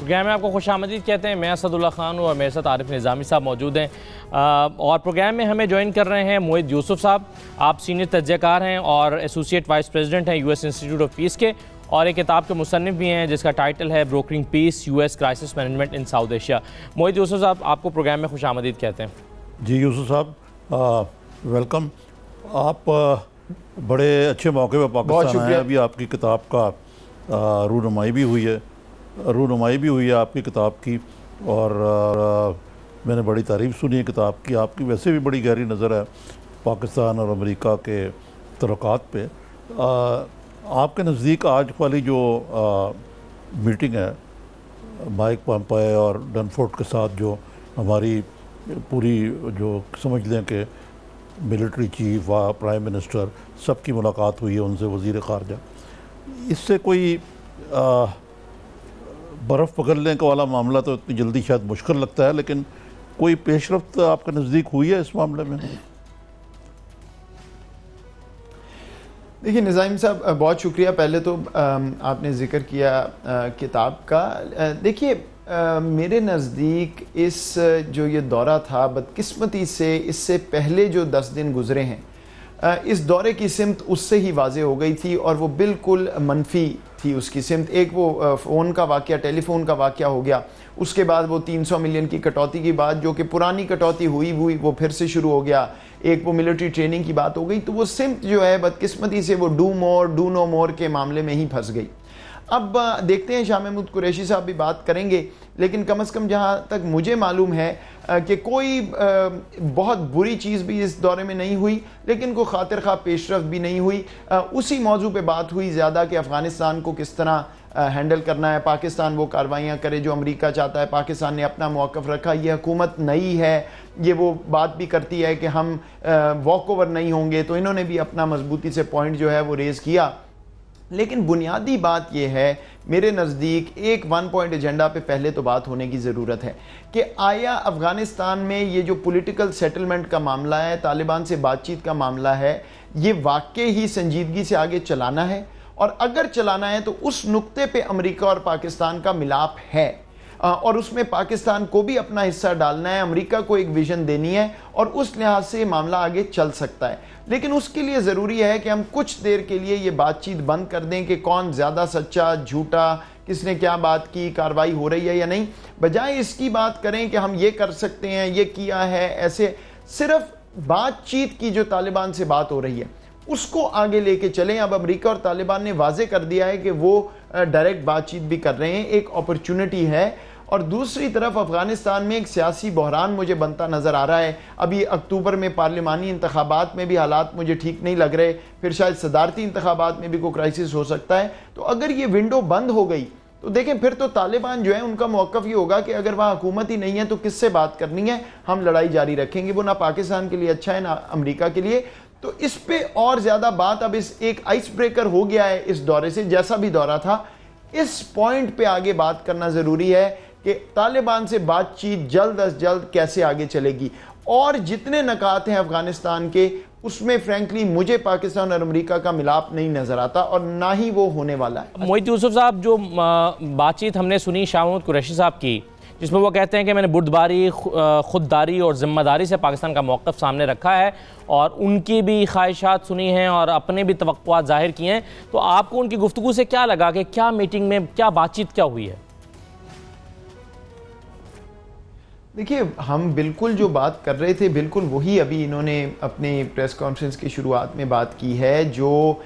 Programme में आपको खुशामदीद कहते हैं। मैं असदुल्ला खान हूँ और मेरे साथ आरिफ निज़ामी साहब मौजूद हैं। और प्रोग्राम में हमें ज्वाइन कर रहे हैं मोहित यूसुफ साहब। आप सीनियर तज्ज़ियाकार हैं और एसोसिएट वाइस प्रेसिडेंट हैं यूएस इंस्टीट्यूट ऑफ पीस के, और एक किताब के मुसन्निफ़ भी हैं जिसका टाइटल है brokering peace US crisis management in South Asia. Mohit Yusuf साहब, आपको प्रोग्राम में खुशामदीद कहते हैं। जी यूसुफ साहब, वेलकम। आप बड़े अच्छे मौके पर पाकिस्तान आए। अभी आपकी किताब का रूनुमाई भी हुई है आपकी किताब की, और मैंने बड़ी तारीफ़ सुनी है किताब की। आपकी वैसे भी बड़ी गहरी नज़र है पाकिस्तान और अमेरिका के तल्लुकात पे। आपके नज़दीक आज वाली जो मीटिंग है माइक पॉम्पेयो और डनफोर्ड के साथ, जो हमारी पूरी जो समझ लें कि मिलिट्री चीफ व प्राइम मिनिस्टर सबकी मुलाकात हुई है उनसे, वज़ीर ख़ारजा, इससे कोई बर्फ़ पकड़ने का वाला मामला तो इतनी जल्दी शायद मुश्किल लगता है, लेकिन कोई पेशरफ्त आपके नज़दीक हुई है इस मामले में? देखिए निज़ाम साहब, बहुत शुक्रिया। पहले तो आपने ज़िक्र किया किताब का। देखिए मेरे नज़दीक इस जो ये दौरा था, बदकिस्मती से इससे पहले जो 10 दिन गुज़रे हैं, इस दौरे की सिमत उससे ही वाज़े हो गई थी और वो बिल्कुल मनफी थी उसकी सिमत। एक वो फ़ोन का वाक़या, टेलीफोन का वाक़या हो गया, उसके बाद वो 300 मिलियन की कटौती की बात, जो कि पुरानी कटौती हुई वो फिर से शुरू हो गया। एक वो मिलिट्री ट्रेनिंग की बात हो गई। तो वो सिमत जो है बदकिस्मती से वो डू मोर डू नो मोर के मामले में ही फंस गई। अब देखते हैं, शाह महमूद कुरैशी साहब भी बात करेंगे, लेकिन कम से कम जहाँ तक मुझे मालूम है कि कोई बहुत बुरी चीज़ भी इस दौरे में नहीं हुई, लेकिन कोई खातिर खा पेशरफ भी नहीं हुई। उसी मौजू पे बात हुई ज़्यादा कि अफ़गानिस्तान को किस तरह हैंडल करना है, पाकिस्तान वो कार्रवाइयाँ करे जो अमेरिका चाहता है। पाकिस्तान ने अपना मौक़िफ़ रखा। ये हुकूमत नई है, ये वो बात भी करती है कि हम वॉक ओवर नहीं होंगे, तो इन्होंने भी अपना मजबूती से पॉइंट जो है वो रेज़ किया। लेकिन बुनियादी बात यह है मेरे नज़दीक, एक 1 पॉइंट एजेंडा पे पहले तो बात होने की ज़रूरत है कि आया अफ़गानिस्तान में ये जो पॉलिटिकल सेटलमेंट का मामला है, तालिबान से बातचीत का मामला है, ये वाकई ही संजीदगी से आगे चलाना है, और अगर चलाना है तो उस नुक्ते पे अमेरिका और पाकिस्तान का मिलाप है, और उसमें पाकिस्तान को भी अपना हिस्सा डालना है, अमेरिका को एक विजन देनी है, और उस लिहाज से मामला आगे चल सकता है। लेकिन उसके लिए ज़रूरी है कि हम कुछ देर के लिए ये बातचीत बंद कर दें कि कौन ज़्यादा सच्चा झूठा, किसने क्या बात की, कार्रवाई हो रही है या नहीं। बजाय इसकी बात करें कि हम ये कर सकते हैं, ये किया है, ऐसे सिर्फ बातचीत की जो तालिबान से बात हो रही है उसको आगे लेके चलें। अब अमेरिका और तालिबान ने वाजे कर दिया है कि वो डायरेक्ट बातचीत भी कर रहे हैं, एक अपॉर्चुनिटी है। और दूसरी तरफ अफ़गानिस्तान में एक सियासी बहरान मुझे बनता नज़र आ रहा है। अभी अक्टूबर में पार्लिमानी इंतखाबात में भी हालात मुझे ठीक नहीं लग रहे, फिर शायद सदारती इंतखाबात में भी कोई क्राइसिस हो सकता है। तो अगर ये विंडो बंद हो गई तो देखें, फिर तो तालिबान जो है उनका मौक़िफ़ ये होगा कि अगर वहाँ हुकूमत ही नहीं है तो किससे बात करनी है, हम लड़ाई जारी रखेंगे। वो ना पाकिस्तान के लिए अच्छा है ना अमेरिका के लिए। तो इस पे और ज़्यादा बात, अब इस एक आइस ब्रेकर हो गया है इस दौरे से, जैसा भी दौरा था, इस पॉइंट पे आगे बात करना ज़रूरी है कि तालिबान से बातचीत जल्द अज जल्द कैसे आगे चलेगी। और जितने नकात हैं अफ़गानिस्तान के, उसमें फ्रैंकली मुझे पाकिस्तान और अमेरिका का मिलाप नहीं नज़र आता, और ना ही वो होने वाला है। मोहित यूसुफ साहब, जो बातचीत हमने सुनी शाह महमूद कुरैशी साहब की, जिसमें वो कहते हैं कि मैंने बुर्दबारी, खुददारी और ज़िम्मेदारी से पाकिस्तान का मौक़िफ़ सामने रखा है, और उनकी भी ख्वाहिशात सुनी हैं और अपने भी तवक्कुआत ज़ाहिर किए हैं, तो आपको उनकी गुफ्तगू से क्या लगा कि क्या मीटिंग में क्या बातचीत क्या हुई है? देखिए, हम बिल्कुल जो बात कर रहे थे बिल्कुल वही अभी इन्होंने अपने प्रेस कॉन्फ्रेंस की शुरुआत में बात की है, जो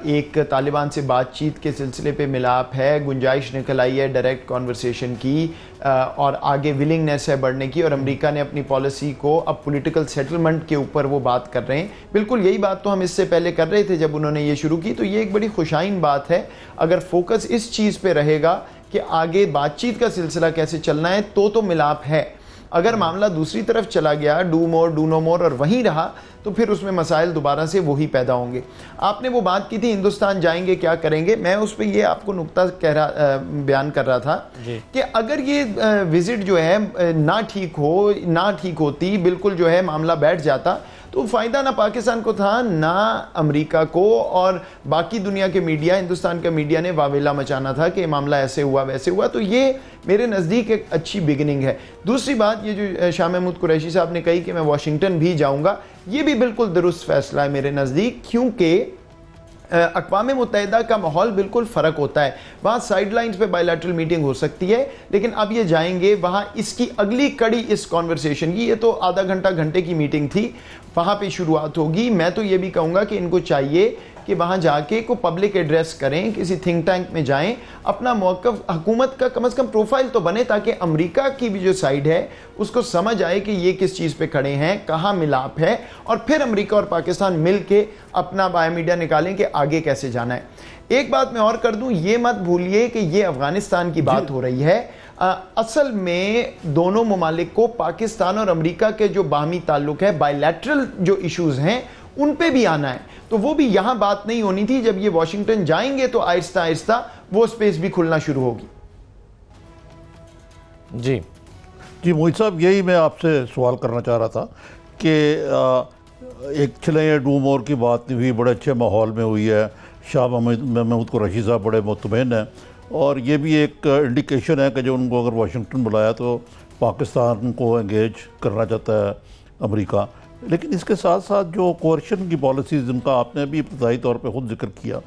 एक तालिबान से बातचीत के सिलसिले पे मिलाप है, गुंजाइश निकल आई है डायरेक्ट कॉन्वर्सेशन की, और आगे विलिंगनेस है बढ़ने की, और अमेरिका ने अपनी पॉलिसी को अब पॉलिटिकल सेटलमेंट के ऊपर वो बात कर रहे हैं। बिल्कुल यही बात तो हम इससे पहले कर रहे थे जब उन्होंने ये शुरू की। तो ये एक बड़ी खुशाइन बात है। अगर फोकस इस चीज़ पे रहेगा कि आगे बातचीत का सिलसिला कैसे चलना है, तो मिलाप है। अगर मामला दूसरी तरफ चला गया, डू मोर डू नो मोर, और वहीं रहा, तो फिर उसमें मसाइल दोबारा से वही पैदा होंगे। आपने वो बात की थी हिंदुस्तान जाएंगे क्या करेंगे, मैं उस पर ये आपको नुक्ता बयान कर रहा था कि अगर ये विज़िट जो है ना ठीक होती, बिल्कुल जो है मामला बैठ जाता, तो फ़ायदा ना पाकिस्तान को था ना अमेरिका को, और बाकी दुनिया के मीडिया, हिंदुस्तान का मीडिया ने वावेला मचाना था कि मामला ऐसे हुआ वैसे हुआ। तो ये मेरे नज़दीक एक अच्छी बिगिनिंग है। दूसरी बात, ये जो शाह महमूद कुरैशी साहब ने कही कि मैं वाशिंगटन भी जाऊँगा, ये भी बिल्कुल दुरुस्त फैसला है मेरे नज़दीक, क्योंकि अक़वाम मुत्तहिदा का माहौल बिल्कुल फ़र्क होता है। वहाँ साइड लाइन्स पर बायलैटरल मीटिंग हो सकती है, लेकिन अब ये जाएंगे वहाँ, इसकी अगली कड़ी इस कॉन्वर्सेशन की, ये तो आधा घंटा घंटे की मीटिंग थी, वहाँ पे शुरुआत होगी। मैं तो ये भी कहूँगा कि इनको चाहिए कि वहाँ जाके को पब्लिक एड्रेस करें, किसी थिंक टैंक में जाएं, अपना मौक़िफ़ हुकूमत का कम से कम प्रोफाइल तो बने, ताकि अमेरिका की भी जो साइड है उसको समझ आए कि ये किस चीज़ पे खड़े हैं, कहाँ मिलाप है, और फिर अमेरिका और पाकिस्तान मिल के अपना बायो मीडिया निकालें कि आगे कैसे जाना है। एक बात मैं और कर दूँ, ये मत भूलिए कि ये अफ़गानिस्तान की बात हो रही है। असल में दोनों ममालिक को, पाकिस्तान और अमेरिका के जो बाहमी ताल्लुक है, बायलैटरल जो इश्यूज़ हैं उन पे भी आना है, तो वो भी यहाँ बात नहीं होनी थी। जब ये वाशिंगटन जाएंगे तो आहिस्ता आहिस्ता वो स्पेस भी खुलना शुरू होगी। जी मोहित साहब, यही मैं आपसे सवाल करना चाह रहा था कि एक चले डू मोर की बात नहीं हुई, बड़े अच्छे माहौल में हुई है, शाह महमूद कुरैशी साहब बड़े मुतमईन हैं, और ये भी एक इंडिकेशन है कि जो उनको अगर वाशिंगटन बुलाया तो पाकिस्तान को एंगेज करना चाहता है अमेरिका। लेकिन इसके साथ साथ जो कोर्शन की पॉलिसीज़ जिनका आपने भी इब्तदाई तौर पे खुद जिक्र किया,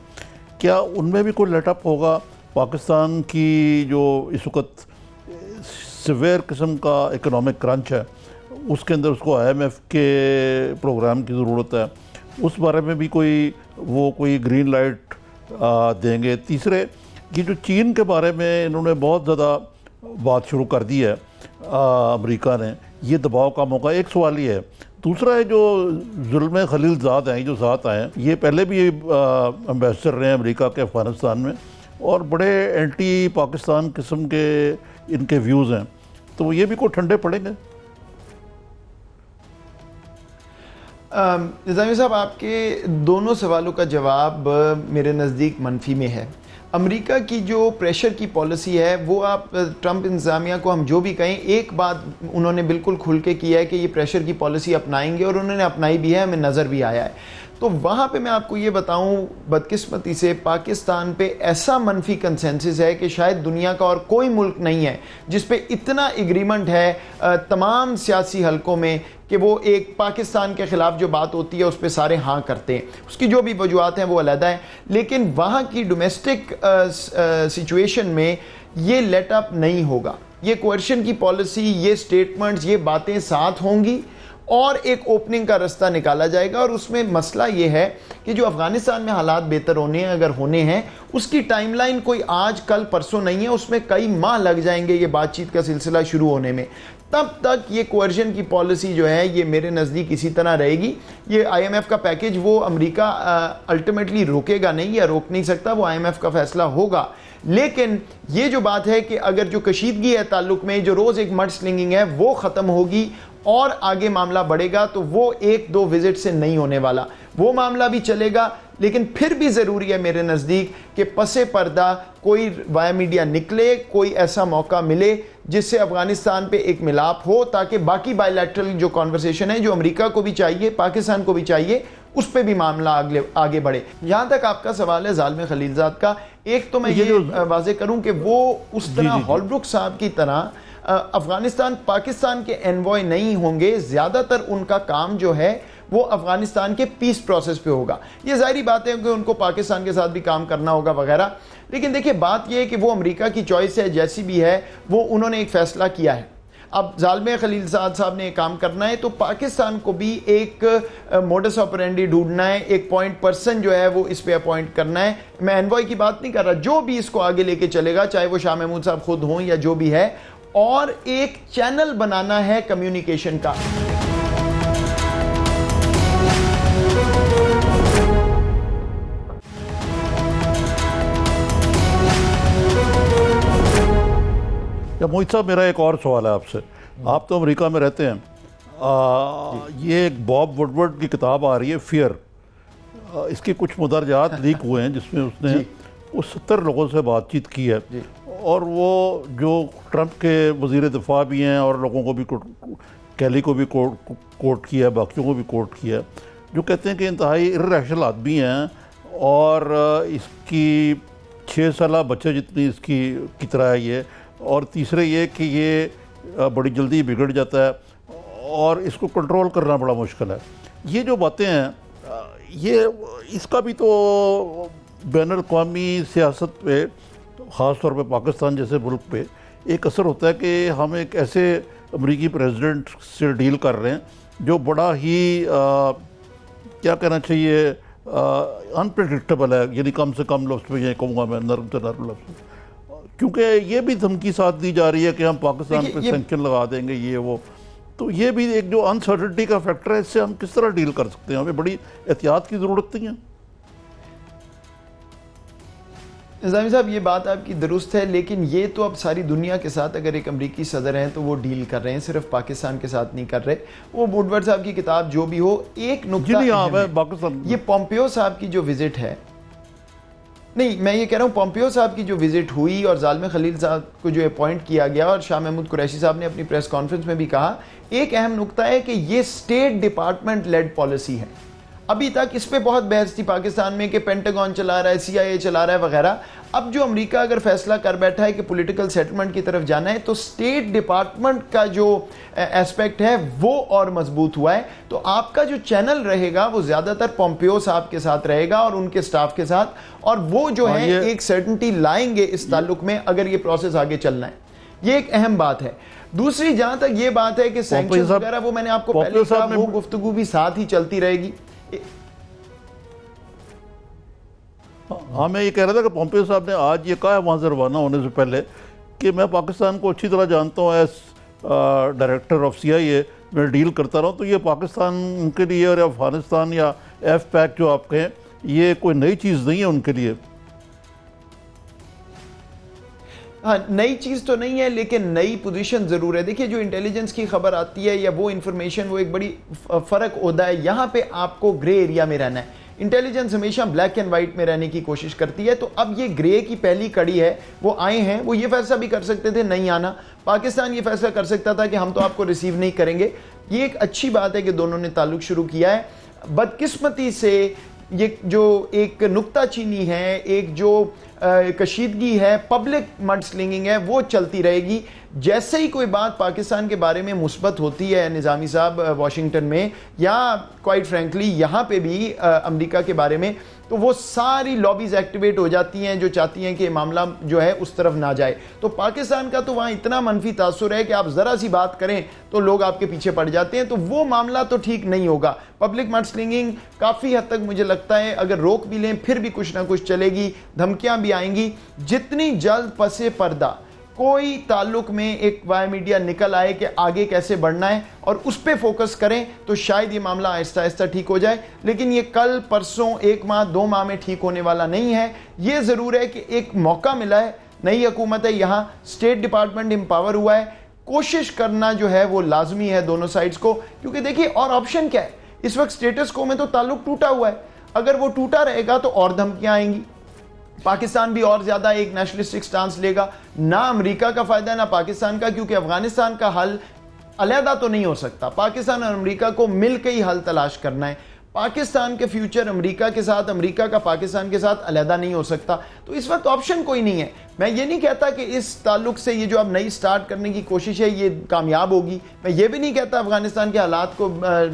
क्या उनमें भी कोई लेटअप होगा? पाकिस्तान की जो इस वक्त सिवियर किस्म का इकोनॉमिक क्रंच है, उसके अंदर उसको IMF के प्रोग्राम की ज़रूरत है, उस बारे में भी कोई ग्रीन लाइट देंगे? तीसरे, ये जो चीन के बारे में इन्होंने बहुत ज़्यादा बात शुरू कर दी है अमेरिका ने, ये दबाव का मौका, एक सवाल ये है। दूसरा है जो जुल्म खलीलजाद हैं, जो साथ आए हैं, ये पहले भी एम्बेसडर रहे हैं अमेरिका के अफ़गानिस्तान में, और बड़े एंटी पाकिस्तान किस्म के इनके व्यूज़ हैं, तो ये भी कोई ठंडे पड़ेंगे? निज़ामी साहब, आपके दोनों सवालों का जवाब मेरे नज़दीक मनफी में है। अमेरिका की जो प्रेशर की पॉलिसी है, वो आप ट्रंप इंतज़ामिया को हम जो भी कहें, एक बात उन्होंने बिल्कुल खुल के किया है कि ये प्रेशर की पॉलिसी अपनाएंगे, और उन्होंने अपनाई भी है, हमें नज़र भी आया है। तो वहाँ पे मैं आपको ये बताऊँ, बदकिस्मती से पाकिस्तान पे ऐसा मनफी कंसेंसस है कि शायद दुनिया का और कोई मुल्क नहीं है जिस पे इतना एग्रीमेंट है तमाम सियासी हलकों में कि वो एक पाकिस्तान के ख़िलाफ़ जो बात होती है उस पर सारे हाँ करते हैं। उसकी जो भी वजूहत हैं वो अलहदा है, लेकिन वहाँ की डोमेस्टिक सिचुएशन में ये लेटअप नहीं होगा। ये कोएर्शन की पॉलिसी, ये स्टेटमेंट्स, ये बातें साथ होंगी और एक ओपनिंग का रास्ता निकाला जाएगा। और उसमें मसला ये है कि जो अफ़गानिस्तान में हालात बेहतर होने हैं, अगर होने हैं, उसकी टाइमलाइन कोई आज कल परसों नहीं है, उसमें कई माह लग जाएंगे ये बातचीत का सिलसिला शुरू होने में। तब तक ये कोएर्शन की पॉलिसी जो है ये मेरे नज़दीक इसी तरह रहेगी। ये IMF का पैकेज वो अमेरिका अल्टीमेटली रोकेगा नहीं, या रोक नहीं सकता, वो IMF का फैसला होगा। लेकिन ये जो बात है कि अगर जो कशीदगी है ताल्लुक में, जो रोज़ एक मड स्लिंगिंग है, वो ख़त्म होगी और आगे मामला बढ़ेगा, तो वो एक दो विजिट से नहीं होने वाला, वो मामला भी चलेगा। लेकिन फिर भी ज़रूरी है मेरे नज़दीक कि पसे पर्दा कोई वाया मीडिया निकले, कोई ऐसा मौका मिले जिससे अफ़गानिस्तान पे एक मिलाप हो, ताकि बाकी बायलैटरल जो कॉन्वर्सेशन है, जो अमेरिका को भी चाहिए, पाकिस्तान को भी चाहिए, उस पर भी मामला आगे बढ़े। यहाँ तक आपका सवाल है ज़ालिम खलीलजाद का, एक तो मैं ये वाज़ेह करूँ कि वो उस तरह हॉलब्रुक साहब की तरह अफ़गानिस्तान पाकिस्तान के एनवॉय नहीं होंगे। ज़्यादातर उनका काम जो है वो अफ़गानिस्तान के पीस प्रोसेस पे होगा। ये ज़ाहिरी बात है कि उनको पाकिस्तान के साथ भी काम करना होगा वगैरह। लेकिन देखिए, बात यह है कि वो अमेरिका की चॉइस है, जैसी भी है, वो उन्होंने एक फ़ैसला किया है। अब ज़ालिम खलीलजाद साहब ने काम करना है, तो पाकिस्तान को भी एक मोडस ऑपरेंडी ढूंढना है, एक पॉइंट पर्सन जो है वो इस पे अपॉइंट करना है। मैं एनवॉय की बात नहीं कर रहा, जो भी इसको आगे लेके चलेगा, चाहे वो शाह महमूद साहब खुद हों या जो भी है, और एक चैनल बनाना है कम्युनिकेशन का। मोहित साहब, मेरा एक और सवाल है आपसे। आप तो अमेरिका में रहते हैं, ये एक बॉब वुडवर्ड की किताब आ रही है, फियर, इसके कुछ मुदरजात लीक हुए हैं जिसमें उसने उस 70 लोगों से बातचीत की है, और वो जो ट्रंप के वज़ीर दिफा भी हैं और लोगों को भी कैली को भी कोर्ट किया, बाकियों को भी कोर्ट किया, जो कहते हैं कि इंतहाई इर्रेशनल आदमी हैं और इसकी 6 साल बच्चे जितनी इसकी की तरह है ये, और तीसरे ये कि ये बड़ी जल्दी बिगड़ जाता है और इसको कंट्रोल करना बड़ा मुश्किल है। ये जो बातें हैं ये इसका भी तो बैनुल अक़वामी सियासत पे, ख़ास तौर पे पाकिस्तान जैसे मुल्क पे एक असर होता है कि हम एक ऐसे अमरीकी प्रेसिडेंट से डील कर रहे हैं जो बड़ा ही क्या कहना चाहिए अनप्रेडिक्टेबल है, यानी कम से कम लफ्ज़ में ये कहूँगा मैं, नरम से नरम लफ्ज़, क्योंकि ये भी धमकी साथ दी जा रही है कि हम पाकिस्तान पे सैंक्शन लगा देंगे ये वो। तो ये भी एक जो अनसर्टेनिटी का फैक्टर है, इससे हम किस तरह डील कर सकते हैं? हमें बड़ी एहतियात की ज़रूरत नहीं है। निज़ामी साहब, ये बात आपकी दुरुस्त है, लेकिन ये तो अब सारी दुनिया के साथ अगर एक अमरीकी सदर हैं तो वो डील कर रहे हैं, सिर्फ पाकिस्तान के साथ नहीं कर रहे। वो वुडवर्ड साहब की किताब जो भी हो, एक नुकता पाकिस्तान, ये पोम्पियो साहब की जो विजिट है, नहीं मैं ये कह रहा हूँ पोम्पियो साहब की जो विजिट हुई और ज़ालिम खलील साहब को जो अपॉइंट किया गया, और शाह महमूद कुरैशी साहब ने अपनी प्रेस कॉन्फ्रेंस में भी कहा, एक अहम नुकता है कि ये स्टेट डिपार्टमेंट लेड पॉलिसी है। अभी तक इस पे बहुत बहस थी पाकिस्तान में कि पेंटागन चला रहा है, CIA चला रहा है वगैरह। अब जो अमेरिका अगर फैसला कर बैठा है कि पॉलिटिकल सेटलमेंट की तरफ जाना है, तो स्टेट डिपार्टमेंट का जो एस्पेक्ट है वो और मजबूत हुआ है। तो आपका जो चैनल रहेगा वो ज़्यादातर पोम्पियो साहब के साथ रहेगा और उनके स्टाफ के साथ, और वो जो है एक सर्टेनिटी लाएंगे इस ताल्लुक में अगर ये प्रोसेस आगे चलना है। ये एक अहम बात है। दूसरी, जहां तक ये बात है कि सैंक्शंस वगैरह, वो मैंने आपको पहले कहा, वो गुफ्तगू भी साथ ही चलती रहेगी। हाँ, मैं ये कह रहा था कि पोम्पियो साहब ने आज ये कहा है वहाँ से रवाना होने से पहले कि मैं पाकिस्तान को अच्छी तरह जानता हूँ, एज डायरेक्टर ऑफ CIA मैं डील करता रहा हूँ। तो ये पाकिस्तान उनके लिए और अफगानिस्तान या FPAC जो आप कहें, ये कोई नई चीज़ नहीं है उनके लिए। हाँ, नई चीज़ तो नहीं है, लेकिन नई पोजीशन ज़रूर है। देखिए, जो इंटेलिजेंस की खबर आती है या वो इंफॉर्मेशन, वो एक बड़ी फ़र्क होता है। यहाँ पे आपको ग्रे एरिया में रहना है। इंटेलिजेंस हमेशा ब्लैक एंड वाइट में रहने की कोशिश करती है। तो अब ये ग्रे की पहली कड़ी है, वो आए हैं, वो ये फैसला भी कर सकते थे नहीं आना। पाकिस्तान ये फैसला कर सकता था कि हम तो आपको रिसीव नहीं करेंगे। ये एक अच्छी बात है कि दोनों ने ताल्लुक शुरू किया है। बदकिस्मती से ये जो एक नुक्ताचीनी है, एक जो कशीदगी है, पब्लिक मड स्लिंगिंग है, वो चलती रहेगी। जैसे ही कोई बात पाकिस्तान के बारे में मुस्बत होती है निज़ामी साहब वाशिंगटन में, या क्वाइट फ्रैंकली यहाँ पे भी अमेरिका के बारे में, तो वो सारी लॉबीज एक्टिवेट हो जाती हैं जो चाहती हैं कि मामला जो है उस तरफ ना जाए। तो पाकिस्तान का तो वहाँ इतना मनफी तासुर है कि आप ज़रा सी बात करें तो लोग आपके पीछे पड़ जाते हैं। तो वो मामला तो ठीक नहीं होगा। पब्लिक मड स्लिंगिंग काफ़ी हद तक मुझे लगता है अगर रोक भी लें फिर भी कुछ ना कुछ चलेगी, धमकियाँ भी आएंगी। जितनी जल्द पसे पर्दा कोई ताल्लुक में एक वाया मीडिया निकल आए कि आगे कैसे बढ़ना है और उस पर फोकस करें, तो शायद ये मामला आहिस्ता आहिस्ता ठीक हो जाए। लेकिन ये कल परसों, 1 माह 2 माह में ठीक होने वाला नहीं है। ये ज़रूर है कि एक मौका मिला है, नई हुकूमत है, यहाँ स्टेट डिपार्टमेंट एम्पावर हुआ है। कोशिश करना जो है वो लाजमी है दोनों साइड्स को, क्योंकि देखिए और ऑप्शन क्या है, इस वक्त स्टेटस को में तो ताल्लुक टूटा हुआ है। अगर वो टूटा रहेगा तो और धमकियाँ आएंगी, पाकिस्तान भी और ज्यादा एक नेशनलिस्टिक स्टांस लेगा। ना अमेरिका का फायदा ना पाकिस्तान का, क्योंकि अफगानिस्तान का हल अलहदा तो नहीं हो सकता। पाकिस्तान और अमेरिका को मिलकर ही हल तलाश करना है। पाकिस्तान के फ्यूचर अमेरिका के साथ, अमेरिका का पाकिस्तान के साथ अलहदा नहीं हो सकता। तो इस वक्त ऑप्शन कोई नहीं है। मैं ये नहीं कहता कि इस ताल्लुक से ये जो अब नई स्टार्ट करने की कोशिश है ये कामयाब होगी। मैं ये भी नहीं कहता अफगानिस्तान के हालात को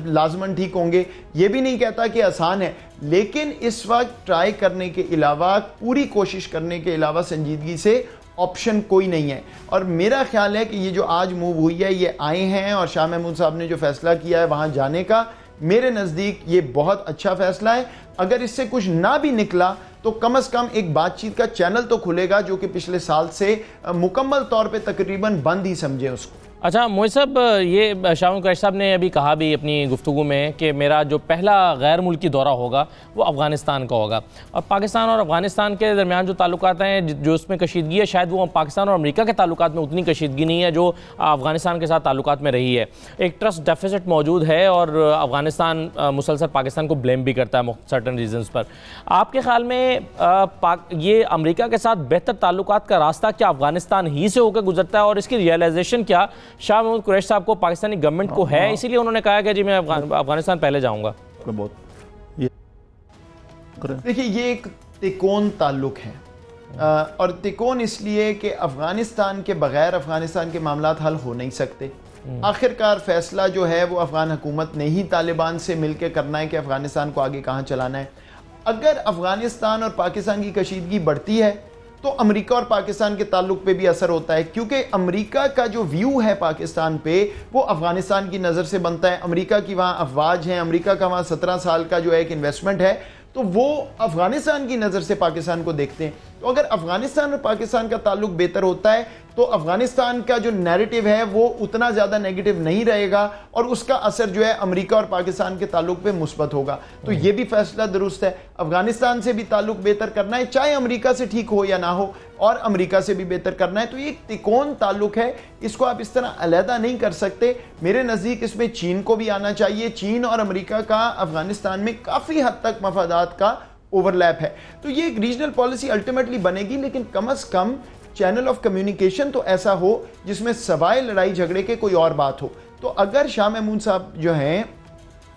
लाजमन ठीक होंगे, ये भी नहीं कहता कि आसान है। लेकिन इस वक्त ट्राई करने के अलावा, पूरी कोशिश करने के अलावा संजीदगी से ऑप्शन कोई नहीं है। और मेरा ख्याल है कि ये जो आज मूव हुई है, ये आए हैं और शाह महमूद साहब ने जो फैसला किया है वहाँ जाने का, मेरे नज़दीक ये बहुत अच्छा फैसला है। अगर इससे कुछ ना भी निकला तो कम से कम एक बातचीत का चैनल तो खुलेगा, जो कि पिछले साल से मुकम्मल तौर पे तकरीबन बंद ही समझे उसको। अच्छा मोहित साहब, ये शाह कुरैशी साहब ने अभी कहा भी अपनी गुफ्तगू में कि मेरा जो पहला गैर मुल्की दौरा होगा वो अफ़गानिस्तान का होगा। और पाकिस्तान और अफ़गानिस्तान के दरमियान जो ताल्लुकात हैं, जो उसमें कशीदगी है, शायद वो पाकिस्तान और अमेरिका के ताल्लुकात में उतनी कशीदगी नहीं है जो अफ़गानिस्तान के साथ ताल्लुकात में रही है। एक ट्रस्ट डेफिसिट मौजूद है और अफ़गानिस्तान मुसलसल पाकिस्तान को ब्लेम भी करता है सर्टन रीजन्स पर। आपके ख्याल में ये अमेरिका के साथ बेहतर ताल्लुकात का रास्ता क्या अफ़गानिस्तान ही से होकर गुजरता है, और इसकी रियलाइजेशन क्या शाह महमूद कुरैशी साहब को पाकिस्तानी गवर्नमेंट को है, इसीलिए उन्होंने कहा कि जी मैं अफगानिस्तान पहले जाऊँगा? देखिए, ये एक तिकोन ताल्लुक है, और तिकोन इसलिए कि अफगानिस्तान के बगैर अफगानिस्तान के मामलात हल हो नहीं सकते। आखिरकार फैसला जो है वो अफगान हुकूमत ने ही तालिबान से मिलकर करना है कि अफगानिस्तान को आगे कहाँ चलाना है। अगर अफगानिस्तान और पाकिस्तान की कशीदगी बढ़ती है तो अमेरिका और पाकिस्तान के ताल्लुक पे भी असर होता है, क्योंकि अमेरिका का जो व्यू है पाकिस्तान पे वो अफगानिस्तान की नज़र से बनता है। अमेरिका की वहाँ अफवाज हैं, अमेरिका का वहाँ 17 साल का जो है एक इन्वेस्टमेंट है, तो वो अफगानिस्तान की नज़र से पाकिस्तान को देखते हैं। तो अगर अफगानिस्तान और पाकिस्तान का ताल्लुक बेहतर होता है तो अफगानिस्तान का जो नैरेटिव है वो उतना ज़्यादा नेगेटिव नहीं रहेगा और उसका असर जो है अमेरिका और पाकिस्तान के ताल्लुक पे मुस्बत होगा। तो ये भी फैसला दुरुस्त है, अफगानिस्तान से भी ताल्लुक बेहतर करना है, चाहे अमेरिका से ठीक हो या ना हो, और अमेरिका से भी बेहतर करना है। तो ये एक तिकोन ताल्लुक है, इसको आप इस तरह अलहदा नहीं कर सकते। मेरे नज़दीक इसमें चीन को भी आना चाहिए। चीन और अमेरिका का अफगानिस्तान में काफ़ी हद तक मफादात का ओवरलैप है। तो ये एक रीजनल पॉलिसी अल्टीमेटली बनेगी, लेकिन कम अज़ कम चैनल ऑफ कम्युनिकेशन तो ऐसा हो जिसमें सवाए लड़ाई झगड़े के कोई और बात हो। तो अगर शाह महमूद साहब जो हैं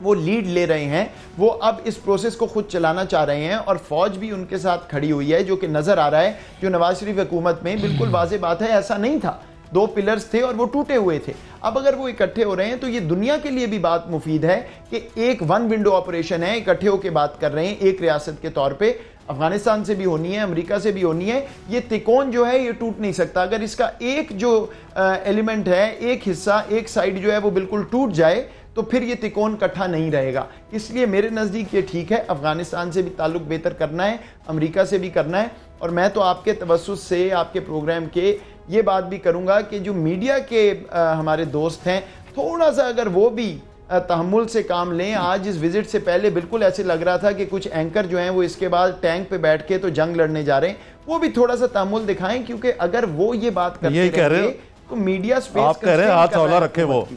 वो लीड ले रहे हैं, वो अब इस प्रोसेस को खुद चलाना चाह रहे हैं और फौज भी उनके साथ खड़ी हुई है, जो कि नज़र आ रहा है। जो नवाज शरीफ हुकूमत में बिल्कुल वाज़ेह बात है, ऐसा नहीं था, 2 पिलर्स थे और वो टूटे हुए थे। अब अगर वो इकट्ठे हो रहे हैं तो ये दुनिया के लिए भी बात मुफीद है कि एक वन विंडो ऑपरेशन है, इकट्ठे होकर बात कर रहे हैं एक रियासत के तौर पे। अफगानिस्तान से भी होनी है, अमेरिका से भी होनी है। ये तिकोन जो है ये टूट नहीं सकता। अगर इसका एक जो एलिमेंट है, एक हिस्सा, एक साइड जो है वो बिल्कुल टूट जाए तो फिर ये तिकोन इकट्ठा नहीं रहेगा। इसलिए मेरे नज़दीक ये ठीक है, अफगानिस्तान से भी ताल्लुक बेहतर करना है, अमेरिका से भी करना है। और मैं तो आपके तवस्सुस से, आपके प्रोग्राम के ये बात भी करूँगा कि जो मीडिया के हमारे दोस्त हैं, थोड़ा सा अगर वो भी तहम्मुल से काम लें। आज इस विजिट से पहले बिल्कुल ऐसे लग रहा था कि कुछ एंकर जो हैं वो इसके बाद टैंक पे बैठ के तो जंग लड़ने जा रहे हैं, वो भी थोड़ा सा तहम्मुल दिखाएं, क्योंकि अगर वो ये बात करते रहेंगे तो मीडिया स्पेस, आप कह रहे हैं हाथ हौला रखें, वो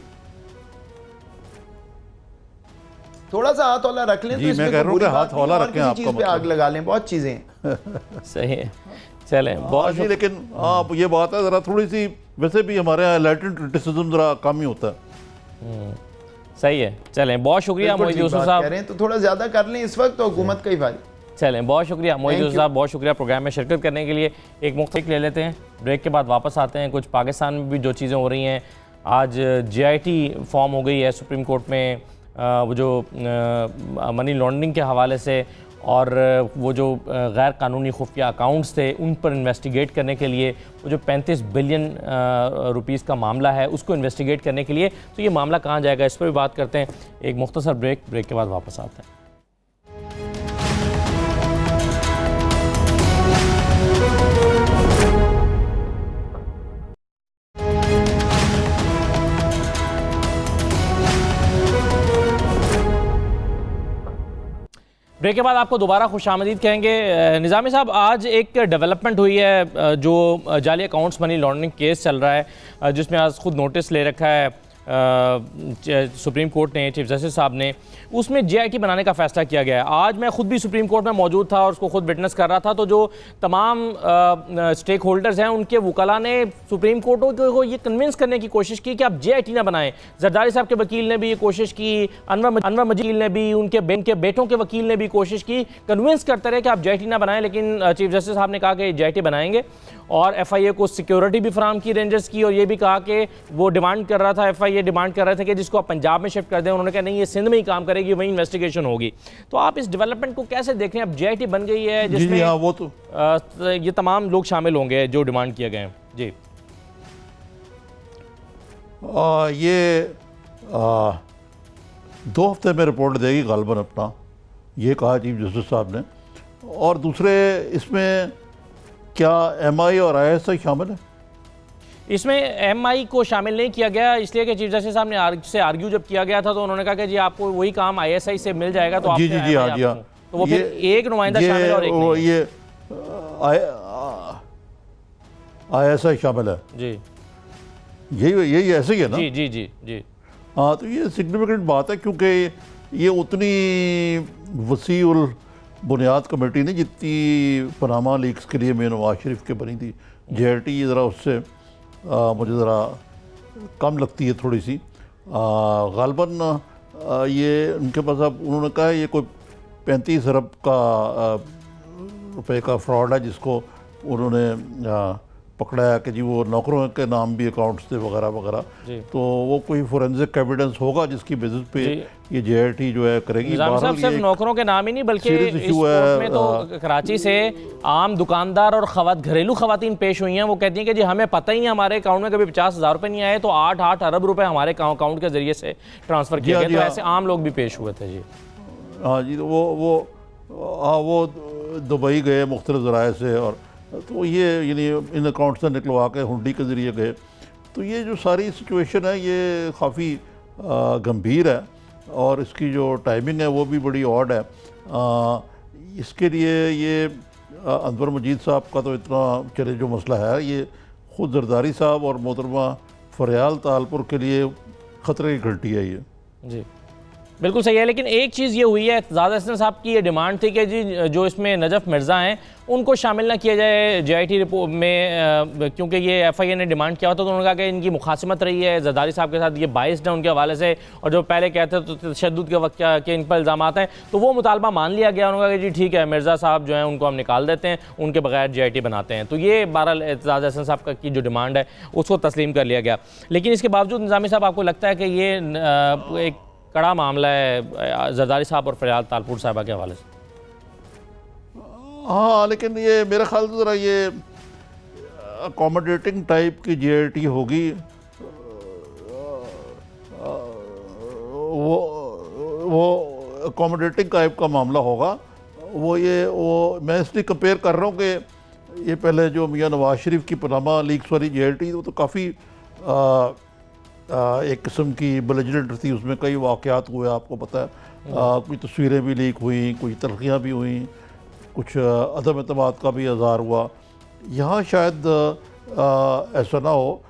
थोड़ा सा हाथ हौला रख लें। तो इसमें कह रहा हूं कि हाथ हौला रखें, आपको पे आग लगा लें, बहुत चीजें हैं। सही है, चलें बहुत। लेकिन आप ये बात है जरा थोड़ी सी, वैसे भी हमारे यहाँ लैटेंट क्रिटिसिज्म जरा कम ही होता है। सही है, चलें बहुत शुक्रिया मोहित यूसुफ साहब। कह रहे हैं तो थोड़ा ज्यादा कर लें इस वक्त, तो हुकूमत का ही फायदा। चलें बहुत शुक्रिया मोहित यूसुफ साहब, बहुत शुक्रिया प्रोग्राम में शिरकत करने के लिए। एक मुख्तलिफ ले लेते हैं, ब्रेक के बाद वापस आते हैं। कुछ पाकिस्तान में भी जो चीज़ें हो रही हैं, आज JIT फॉर्म हो गई है सुप्रीम कोर्ट में, वो जो मनी लॉन्ड्रिंग के हवाले से और वो जो गैर कानूनी खुफिया अकाउंट्स थे उन पर इन्वेस्टिगेट करने के लिए, वो जो 35 बिलियन रुपीस का मामला है उसको इन्वेस्टिगेट करने के लिए, तो ये मामला कहाँ जाएगा, इस पर भी बात करते हैं। एक मुख्तसर ब्रेक के बाद वापस आते हैं। ब्रेक के बाद आपको दोबारा खुशामदीद कहेंगे। निज़ामी साहब, आज एक डेवलपमेंट हुई है, जो जाली अकाउंट्स मनी लॉन्ड्रिंग केस चल रहा है, जिसमें आज खुद नोटिस ले रखा है सुप्रीम कोर्ट ने, चीफ जस्टिस साहब ने, उसमें JIT बनाने का फैसला किया गया है। आज मैं खुद भी सुप्रीम कोर्ट में मौजूद था और उसको खुद विटनेस कर रहा था, तो जो तमाम स्टेक होल्डर्स हैं उनके वकला ने सुप्रीम कोर्ट को ये कन्विंस करने की कोशिश की कि आप JIT ना बनाएं। जरदारी साहब के वकील ने भी ये कोशिश की, अनवर मजीद ने भी, उनके बेटों के वकील ने भी कोशिश की, कन्विंस करते रहे कि आप JIT ना बनाएं, लेकिन चीफ जस्टिस साहब ने कहा कि JIT बनाएंगे। और FIA को सिक्योरिटी भी फराम की रेंजर्स की, और ये भी कहा कि वो डिमांड कर रहा था, FIA डिमांड कर रहे थे कि जिसको आप पंजाब में शिफ्ट कर दें। उन्होंने कहा नहीं, ये सिंध में ही काम करेगी, वहीं इन्वेस्टिगेशन होगी। तो आप इस डेवलपमेंट को कैसे देख रहे हैं? अब JIT बन गई है जिसमें वो तो ये तमाम लोग शामिल होंगे जो डिमांड किए गए हैं। जी ये 2 हफ्ते में रिपोर्ट देगी गालबन अपना, ये कहा चीफ जस्टिस साहब ने। और दूसरे इसमें क्या MI और ISI शामिल है? इसमें MI को शामिल नहीं किया गया, इसलिए कि चीफ जस्टिस साहब ने से आर्ग्यू जब किया गया था तो उन्होंने कहा कि जी आपको वही काम ISI से मिल जाएगा, तो जी हाँ। तो वो फिर एक नुमाइंदा शामिल और एक नहीं। ये ISI शामिल है जी, यही ऐसे ही है ना? जी जी जी जी हाँ, तो ये सिग्निफिकेंट बात है, क्योंकि ये उतनी वसी उल बुनियाद कमेटी नहीं जितनी पनामा लीक्स के लिए मैं नवाज शरीफ के बनी थी। JIT ज़रा उससे मुझे ज़रा कम लगती है थोड़ी सी। गालबन ये उनके पास, अब उन्होंने कहा ये कोई 35 अरब का रुपए का फ्रॉड है जिसको उन्होंने पकड़ा है कि जी वो नौकरों के नाम भी अकाउंट्स थे वगैरह वगैरह। तो वो कोई फोरेंसिक एविडेंस होगा जिसकी बेसिस पे ये JIT जो है करेगी। साहब सिर्फ नौकरों के नाम ही नहीं बल्कि इस कोर्ट में तो कराची से आम दुकानदार और घरेलू खवातीन पेश हुई हैं। वो कहती हैं कि जी हमें पता ही नहीं, हमारे अकाउंट में कभी 50,000 रुपये नहीं आए, तो 8 अरब रुपए हमारे अकाउंट के जरिए से ट्रांसफ़र किए गए। तो ऐसे आम लोग भी पेश हुए थे जी। हाँ जी, तो वो दुबई गए मुख्तलिफ ज़राए से, और तो ये यानी इन अकाउंट से निकलवा के हुंडी के ज़रिए गए। तो ये जो सारी सिचुएशन है ये काफ़ी गंभीर है, और इसकी जो टाइमिंग है वो भी बड़ी ऑड है। इसके लिए ये अनवर मजीद साहब का तो इतना चले जो मसला है, ये ख़ुद जरदारी साहब और मोहतरमा फरियाल तालपुर के लिए ख़तरे की घंटी है ये। जी बिल्कुल सही है, लेकिन एक चीज़ ये हुई है, एतजाज़ हसन साहब की ये डिमांड थी कि जी जो इसमें नजफ़ मिर्ज़ा हैं उनको शामिल ना किया जाए JIT रिपोर्ट में, क्योंकि ये FIA ने डिमांड किया होता तो उन्होंने कहा कि इनकी मुखासिमत रही है जरदारी साहब के साथ, ये बाइस्ड है उनके हवाले से, और जो पहले कहते तो तशद्दुद के वक्त के इन पर इल्ज़ाम हैं, तो वो मुतालबा मान लिया गया। उन्होंने कहा कि जी ठीक है, मिर्ज़ा साहब जो हैं उनको हम निकाल देते हैं, उनके बगैर JIT बनाते हैं। तो ये बहरहाल एतजाज़ हसन साहब की जो डिमांड है उसको तस्लीम कर लिया गया। लेकिन इसके बावजूद निज़ामी साहब, आपको लगता है कि ये एक कड़ा मामला है जरदारी साहब और फरियाल तालपुर साहबा के हवाले से? हाँ, लेकिन ये मेरा ख्याल तो ज़रा ये अकोमोडेटिंग टाइप की JIT होगी। वो अकोमोडेटिंग टाइप का मामला होगा। वो मैं इसलिए कंपेयर कर रहा हूँ कि ये पहले जो मियाँ नवाज शरीफ की पनामा लीक्स वाली JIT वो तो काफ़ी एक किस्म की बेलिजरेंट थी, उसमें कई वाक़यात हुए, आपको पता है। कुछ तस्वीरें भी लीक हुई, कुछ तलखियाँ भी हुई, कुछ अदम एतमाद का भी इज़हार हुआ। यहाँ शायद ऐसा ना हो।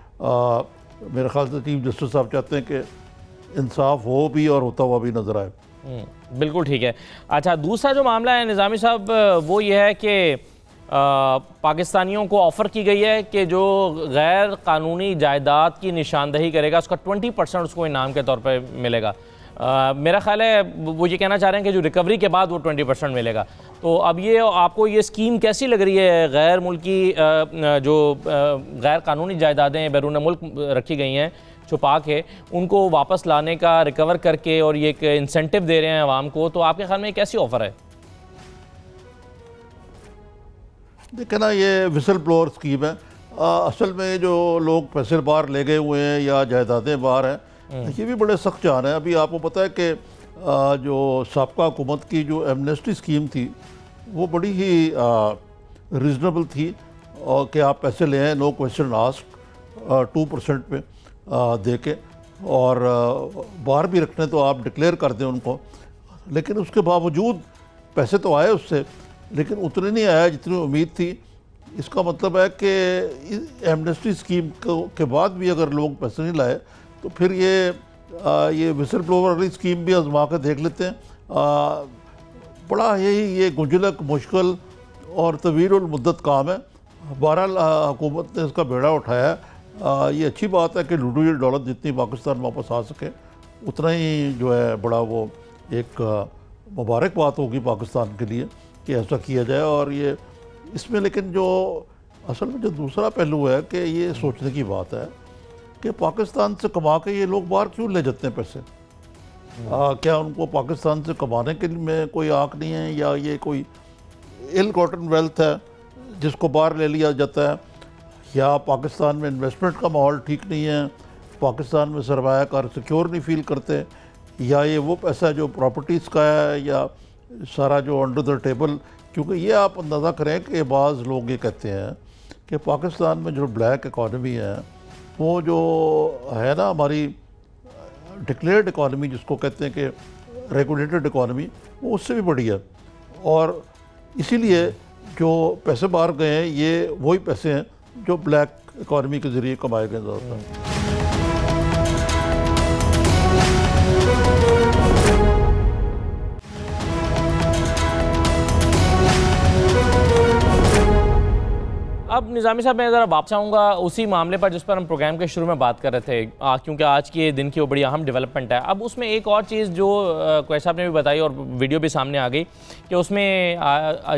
मेरे ख्याल से चीफ जस्टिस साहब चाहते हैं कि इंसाफ हो भी और होता हुआ भी नज़र आए। बिल्कुल ठीक है। अच्छा, दूसरा जो मामला है निज़ामी साहब, वो ये है कि पाकिस्तानियों को ऑफ़र की गई है कि जो गैर कानूनी जायदाद की निशानदही करेगा उसका 20% उसको इनाम के तौर पे मिलेगा। मेरा ख़्याल है वो ये कहना चाह रहे हैं कि जो रिकवरी के बाद वो 20% मिलेगा। तो अब ये आपको ये स्कीम कैसी लग रही है? गैर मुल्की जो गैर कानूनी जायदादें बैरून मुल्क रखी गई हैं छुपा के, उनको वापस लाने का, रिकवर करके, और ये एक इंसेंटिव दे रहे हैं आवाम को, तो आपके ख्याल में कैसी ऑफ़र है? देखिए ना, ये विसल ब्लोअर स्कीम है। असल में जो लोग पैसे बाहर ले गए हुए हैं या जायदादें बाहर हैं, ये भी बड़े सख्त जान है। अभी आपको पता है कि जो साबका हुकूमत की जो एमनेस्टी स्कीम थी वो बड़ी ही रीज़नेबल थी, और कि आप पैसे ले आए, नो क्वेश्चन आस्क, 2% पे दे के, और बाहर भी रखने तो आप डिक्लेयर कर दें उनको। लेकिन उसके बावजूद पैसे तो आए उससे, लेकिन उतने नहीं आया जितनी उम्मीद थी। इसका मतलब है कि एमनेस्टी स्कीम के बाद भी अगर लोग पैसे नहीं लाए तो फिर ये विसल ब्लोअर वाली स्कीम भी आजमा कर देख लेते हैं। बड़ा ये गुंजलक, मुश्किल और तवील मुद्दत काम है। बहरहाल हुकूमत ने इसका बेड़ा उठाया है। ये अच्छी बात है कि लूटी हुई दौलत जितनी पाकिस्तान वापस आ सके उतना ही जो है बड़ा वो एक मुबारक बात होगी पाकिस्तान के लिए कि ऐसा किया जाए। और ये इसमें लेकिन जो असल में जो दूसरा पहलू है कि ये सोचने की बात है कि पाकिस्तान से कमा के ये लोग बाहर क्यों ले जाते हैं पैसे। क्या उनको पाकिस्तान से कमाने के लिए में कोई आँख नहीं है, या ये कोई इल गॉटन वेल्थ है जिसको बाहर ले लिया जाता है, या पाकिस्तान में इन्वेस्टमेंट का माहौल ठीक नहीं है, पाकिस्तान में सरमायाकार सिक्योर नहीं फील करते, या ये वो पैसा जो प्रॉपर्टीज़ का है, या सारा जो अंडर द टेबल। क्योंकि ये आप अंदाज़ा करें कि बाज़ लोग ये कहते हैं कि पाकिस्तान में जो ब्लैक इकॉनमी है वो जो है ना, हमारी डिक्लेयर्ड इकॉनमी जिसको कहते हैं कि रेगुलेटेड इकॉनमी, वो उससे भी बड़ी है। और इसीलिए जो पैसे बाहर गए हैं ये वही पैसे हैं जो ब्लैक इकॉनमी के ज़रिए कमाए गए ज़्यादातर। अब निज़ामी साहब मैं ज़रा वापस आऊँगा उसी मामले पर जिस पर हम प्रोग्राम के शुरू में बात कर रहे थे, क्योंकि आज के दिन की वो बड़ी अहम डेवलपमेंट है। अब उसमें एक और चीज़ जो कोई साहब ने भी बताई और वीडियो भी सामने आ गई कि उसमें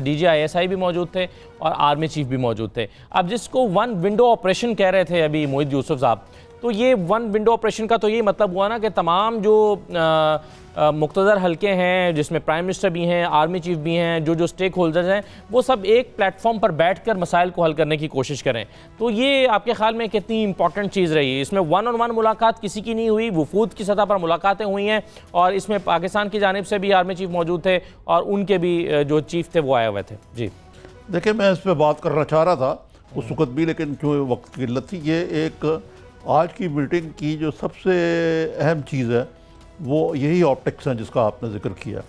DGISI भी मौजूद थे और आर्मी चीफ भी मौजूद थे। अब जिसको वन विंडो ऑपरेशन कह रहे थे अभी मोहित यूसुफ साहब, तो ये वन विंडो ऑपरेशन का तो ये मतलब हुआ ना कि तमाम जो मुख्तदर हल्के हैं जिसमें प्राइम मिनिस्टर भी हैं, आर्मी चीफ भी हैं, जो स्टेक होल्डर्स हैं, वो सब एक प्लेटफॉर्म पर बैठकर मसाइल को हल करने की कोशिश करें। तो ये आपके ख्याल में कितनी इंपॉर्टेंट चीज़ रही? इसमें वन ऑन वन मुलाकात किसी की नहीं हुई, वफूद की सतह पर मुलाकातें हुई हैं और इसमें पाकिस्तान की जानिब से भी आर्मी चीफ मौजूद थे और उनके भी जो चीफ थे वो आए हुए थे। जी देखिए, मैं इस पर बात करना चाह रहा था उस वक्त भी, लेकिन क्यों वक्त की किल्लत थी। ये एक आज की मीटिंग की जो सबसे अहम चीज़ है वो यही ऑप्टिक्स हैं जिसका आपने जिक्र किया।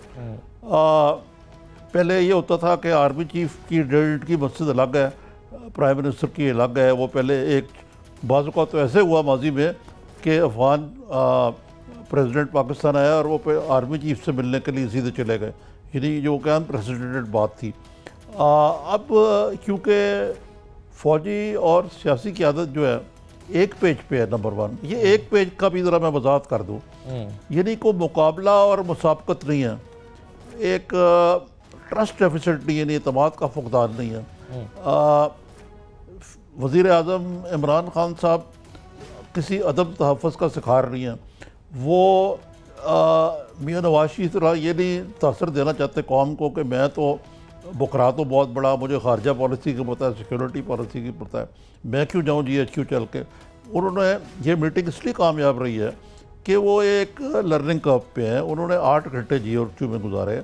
पहले ये होता था कि आर्मी चीफ की डेल्ट की मस्जिद अलग है, प्राइम मिनिस्टर की अलग है। वो पहले एक बाज़ का तो ऐसे हुआ माजी में कि अफगान प्रेसिडेंट पाकिस्तान आया और वो आर्मी चीफ से मिलने के लिए सीधे चले गए, यानी जो कि अनप्रेसिडेंटेड बात थी। अब क्योंकि फ़ौजी और सियासी क़यादत जो है एक पेज पे है, नंबर वन, ये एक पेज का भी ज़रा मैं वजाहत कर दूँ, यानी कोई मुकाबला और मुसाबकत नहीं है, एक ट्रस्ट डेफिसिट नहीं है, यानी एतमाद का फुकदान नहीं है। वज़ीर आज़म इमरान खान साहब किसी अदब तहफ़्फ़ुज़ का शिकार नहीं है। वो मियां नवाज की तरह ये नहीं तासर देना चाहते कौम को कि मैं तो बुकरा तो बहुत बड़ा, मुझे खारजा पॉलिसी की पता है, सिक्योरिटी पॉलिसी की पता है, मैं क्यों जाऊँ GHQ चल के। उन्होंने ये मीटिंग इसलिए कामयाब रही है कि वो एक लर्निंग कर्व पे हैं। उन्होंने 8 घंटे GHQ में गुजारे,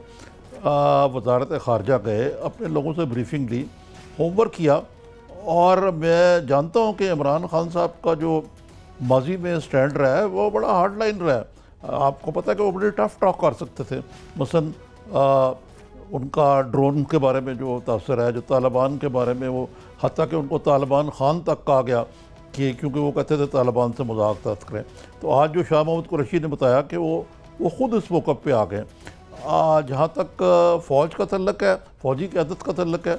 वजारत खारजा गए, अपने लोगों से ब्रीफिंग ली, होमवर्क किया। और मैं जानता हूँ कि इमरान खान साहब का जो माजी में स्टैंड रहा है वो बड़ा हार्ड लाइन रहा है। आपको पता है कि वो बड़ी टफ टॉक कर सकते थे। मसलन उनका ड्रोन के बारे में जो तासर है, जो तालिबान के बारे में, वो हत्ता कि उनको तालिबान खान तक कहा गया कि क्योंकि वो कहते थे तालिबान से मज़ाक़ात करें। तो आज जो शाह महमूद कुरैशी ने बताया कि वो ख़ुद इस मौक़े पे आ गए। जहाँ तक फ़ौज का तल्लक है, फ़ौजी क़यादत का तल्लक है,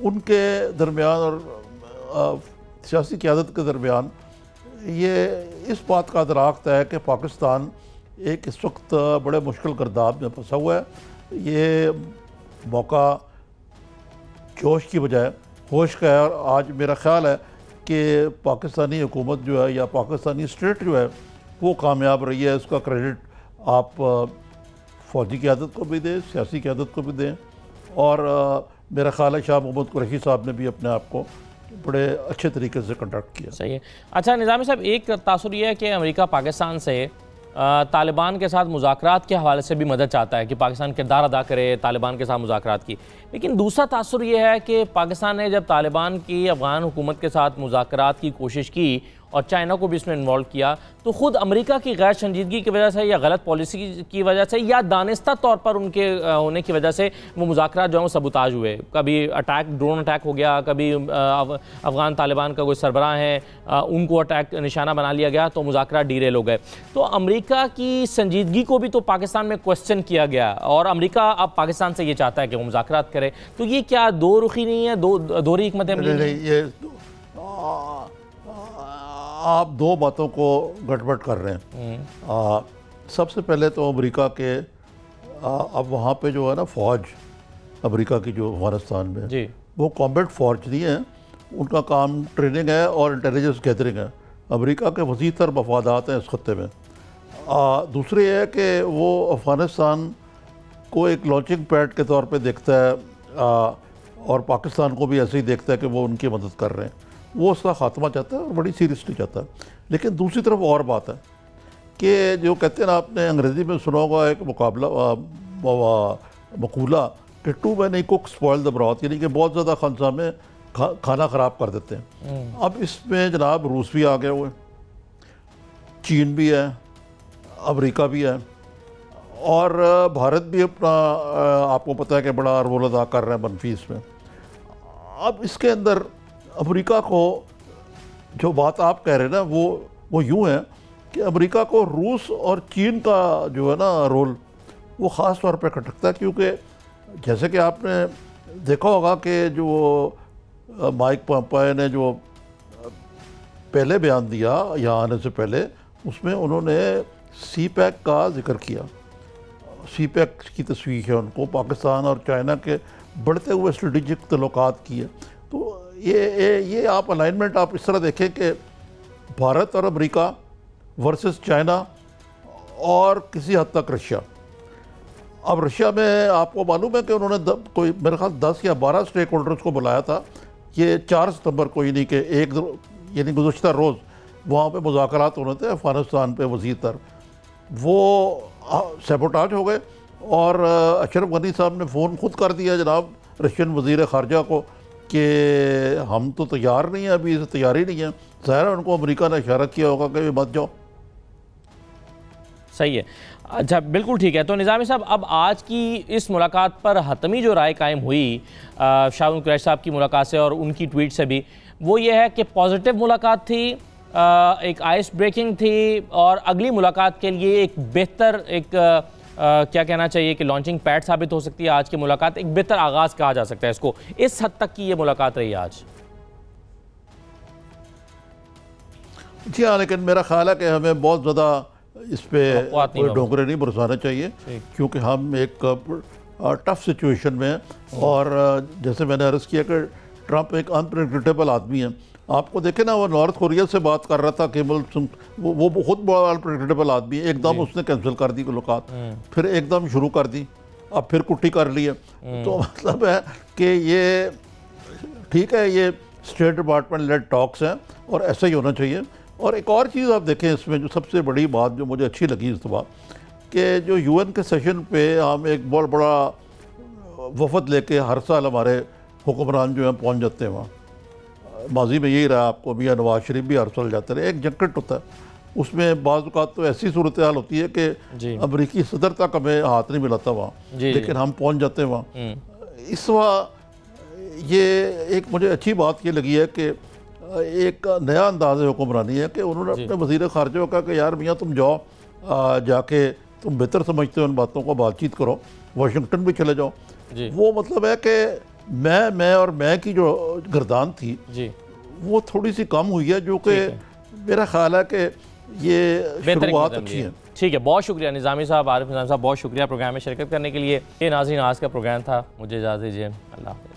उनके दरमियान और सियासी क़यादत के दरमियान ये इस बात का अदराक है कि पाकिस्तान एक इस वक्त बड़े मुश्किल गर्दाब में फंसा हुआ है। ये मौका जोश की बजाय होश का है। और आज मेरा ख़्याल है कि पाकिस्तानी हुकूमत जो है या पाकिस्तानी स्टेट जो है वो कामयाब रही है। इसका क्रेडिट आप फ़ौजी क़यादत को भी दें, सियासी क़यादत को भी दें। और मेरा ख़्याल है शाह महमूद कुरैशी साहब ने भी अपने आप को बड़े अच्छे तरीके से कंडक्ट किया। सही है। अच्छा निज़ामी साहब, एक तासुर ये है कि अमेरिका पाकिस्तान से तालिबान के साथ मुज़ाकरात के हवाले से भी मदद चाहता है कि पाकिस्तान किरदार अदा करे तालिबान के साथ मुज़ाकरात की। लेकिन दूसरा तासुर ये है कि पाकिस्तान ने जब तालिबान की अफ़गान हुकूमत के साथ मुज़ाकरात की कोशिश की और चाइना को भी इसमें इन्वॉल्व किया, तो ख़ुद अमेरिका की गैर संजीदगी की वजह से या गलत पॉलिसी की वजह से या दानिस्ता तौर पर उनके होने की वजह से वो मुज़ाकरात जो हैं वो सबूताज हुए। कभी अटैक, ड्रोन अटैक हो गया, कभी अफ़गान तालिबान का कोई सरबराह है उनको अटैक निशाना बना लिया गया, तो मुज़ाकरात डीरेल हो गए। तो अमेरिका की संजीदगी को भी तो पाकिस्तान में क्वेश्चन किया गया और अमेरिका अब पाकिस्तान से ये चाहता है कि वो मुज़ाकरात करे। तो ये क्या दो रुखी नहीं है, दोहरी हिकमत अमली नहीं? ये आप दो बातों को गड़बड़ कर रहे हैं। सबसे पहले तो अमेरिका के अब वहाँ पे जो है ना फ़ौज अमेरिका की जो अफगानिस्तान में जी, वो कॉम्बैट फ़ौज नहीं है, उनका काम ट्रेनिंग है और इंटेलिजेंस गैदरिंग है। अमेरिका के वसीह तर मफादात हैं इस खत्ते में। दूसरी है कि वो अफ़गानिस्तान को एक लॉन्चिंग पैड के तौर पे देखता है और पाकिस्तान को भी ऐसे ही देखता है कि वो उनकी मदद कर रहे हैं। वो उसका ख़ात्मा चाहता है और बड़ी सीरियसली चाहता है। लेकिन दूसरी तरफ और बात है कि जो कहते हैं ना, आपने अंग्रेज़ी में सुना होगा एक मकूला कि too many cook spoil the broth, यानी कि बहुत ज़्यादा खंसा में खाना ख़राब कर देते हैं। अब इसमें जनाब रूस भी आ गया हुआ है, चीन भी है, अमेरिका भी है और भारत भी अपना आपको पता है कि बड़ा रोल अदा कर रहा है मनफी इसमें। अब इसके अंदर अमेरिका को जो बात आप कह रहे हैं ना वो यूँ है कि अमेरिका को रूस और चीन का जो है ना रोल वो ख़ास तौर पे खटकता है, क्योंकि जैसे कि आपने देखा होगा कि जो माइक पोम्पेयो ने जो पहले बयान दिया यहाँ आने से पहले, उसमें उन्होंने सी पैक का जिक्र किया। सी पैक की तस्वीर है उनको पाकिस्तान और चाइना के बढ़ते हुए स्ट्रेटेजिक तल्लुकात की है। तो ये आप अलाइनमेंट आप इस तरह देखें कि भारत और अमेरिका वर्सेस चाइना और किसी हद तक रशिया। अब रशिया में आपको मालूम है कि उन्होंने कोई मेरे ख्याल 10 या 12 स्टेक होल्डर्स को बुलाया था। ये 4 सितंबर को यानी कि यानी गुज़श्ता रोज़ वहाँ पे मुज़ाकरात होने थे अफ़गानिस्तान पे वज़ीर तर, वो सैबोटाज हो गए। और अशरफ गनी साहब ने फ़ोन खुद कर दिया जनाब रशियन वज़ीर ख़ारजा को कि हम तो तैयार नहीं हैं, अभी इसे तैयारी नहीं है। ज़ाहिर है उनको अमेरिका ने इशारा किया होगा कि मत जाओ। सही है। अच्छा, बिल्कुल ठीक है। तो निज़ामी साहब, अब आज की इस मुलाकात पर हतमी जो राय कायम हुई शाहरुख कुरैशी साहब की मुलाकात से और उनकी ट्वीट से भी, वो ये है कि पॉजिटिव मुलाकात थी, एक आइस ब्रेकिंग थी और अगली मुलाकात के लिए एक बेहतर क्या कहना चाहिए कि लॉन्चिंग पैड साबित हो सकती है। आज की मुलाकात एक बेहतर आगाज़ कहा जा सकता है इसको। इस हद तक की ये मुलाकात रही आज। जी हाँ, लेकिन मेरा ख्याल है कि हमें बहुत ज़्यादा इस पर कोई डोंगरे नहीं बरसाने चाहिए, क्योंकि हम एक टफ सिचुएशन में हैं। और जैसे मैंने अर्ज़ किया कि ट्रंप एक अनप्रेडिक्टेबल आदमी है। आपको देखे ना, वो नॉर्थ कोरिया से बात कर रहा था केवल, वो बहुत बड़ा अनप्रेडिक्टेबल आदमी है। एकदम उसने कैंसिल कर दी मुलाकात, फिर एकदम शुरू कर दी, अब फिर कुट्टी कर ली है। तो मतलब है कि ये ठीक है, ये स्टेट डिपार्टमेंट लेड टॉक्स हैं और ऐसा ही होना चाहिए। और एक और चीज़ आप देखें इसमें, जो सबसे बड़ी बात जो मुझे अच्छी लगी इस दफ़ा, कि जो यूएन के सेशन पे हम एक बहुत बड़ा वफद लेके हर साल हमारे हुक्मरान जो हैं पहुंच जाते हैं वहाँ। माजी में यही रहा, आपको मियाँ नवाज शरीफ भी हर साल जाते रहे। एक जंकट होता है, उसमें बाज़ औक़ात तो ऐसी सूरत हाल होती है कि अमरीकी सदर तक हमें हाथ नहीं मिलाता वहाँ, लेकिन हम पहुँच जाते हैं वहाँ। इस वक्त ये एक मुझे अच्छी बात ये लगी है कि एक नया अंदाज़ हुक्मरानी है कि उन्होंने अपने वज़ीर ख़ारजा को कहा कि यार मियाँ तुम जाओ, जाके तुम बेहतर समझते हो उन बातों को, बातचीत करो, वाशिंगटन भी चले जाओ। वो मतलब है कि मैं की जो गर्दान थी वो थोड़ी सी कम हुई है, जो कि मेरा ख्याल है कि ये शुरुआत अच्छी है। ठीक है, बहुत शुक्रिया निज़ामी साहब, आरिफ निज़ामी साहब, बहुत शुक्रिया प्रोग्राम में शिरकत करने के लिए। ये नाज़रीन आज का प्रोग्राम था, मुझे इजाज़त दीजिए, अल्लाह हाफ़िज़।